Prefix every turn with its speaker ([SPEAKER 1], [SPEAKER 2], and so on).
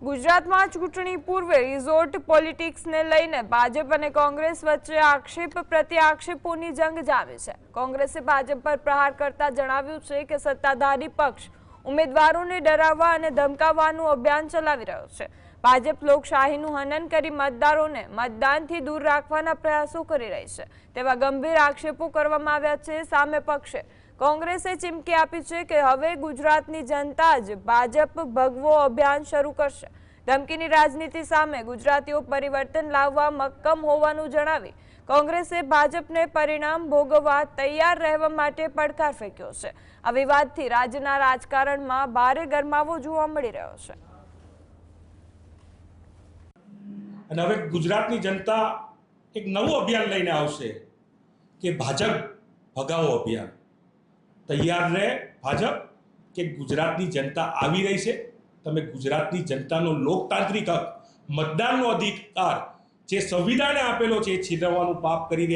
[SPEAKER 1] ગુજરાતમાં ચૂંટણી પૂર્વે રિઝોર્ટ પોલિટિક્સને લઈને ભાજપ અને કોંગ્રેસ વચ્ચે આક્ષેપ પ્રત્યે આક્ષેપોની જંગ જામી છે। કોંગ્રેસે ભાજપ પર પ્રહાર કરતા જણાવ્યું છે કે સત્તાધારી પક્ષ ઉમેદવારોને ડરાવવા અને ધમકાવવાનું અભિયાન ચલાવી રહ્યો છે। ભાજપ લોકશાહીનું હનન કરી મતદારોને મતદાનથી દૂર રાખવાના પ્રયાસો કરી રહી છે તેવા ગંભીર આક્ષેપો કરવામાં આવ્યા છે। સામે પક્ષે કોંગ્રેસે ચીમકી આપી છે કે હવે ગુજરાતની જનતા જ ભાજપ ભગવો અભિયાન શરૂ કરશે। ધમકીની રાજનીતિ સામે ગુજરાતીઓ પરિવર્તન લાવવા મક્કમ હોવાનું જણાવી કોંગ્રેસે ભાજપને પરિણામ ભોગવવા તૈયાર રહેવા માટે પડકાર ફેંક્યો છે। આ વિવાદથી રાજ્યના રાજકારણમાં ભારે ગરમાવો જોવા મળી રહ્યો છે।
[SPEAKER 2] અને હવે ગુજરાતની જનતા એક નવું અભિયાન લઈને આવશે કે ભાજપ ભગાવો અભિયાન। તૈયાર રહે ભાજપ કે ગુજરાતની જનતા આવી રહી છે। તમે ગુજરાતની જનતાનો લોકતાંત્રિક હક મતદાનનો અધિકાર જે સંવિધાને આપેલો છે એ છીનવવાનું પાપ કરી રહ્યા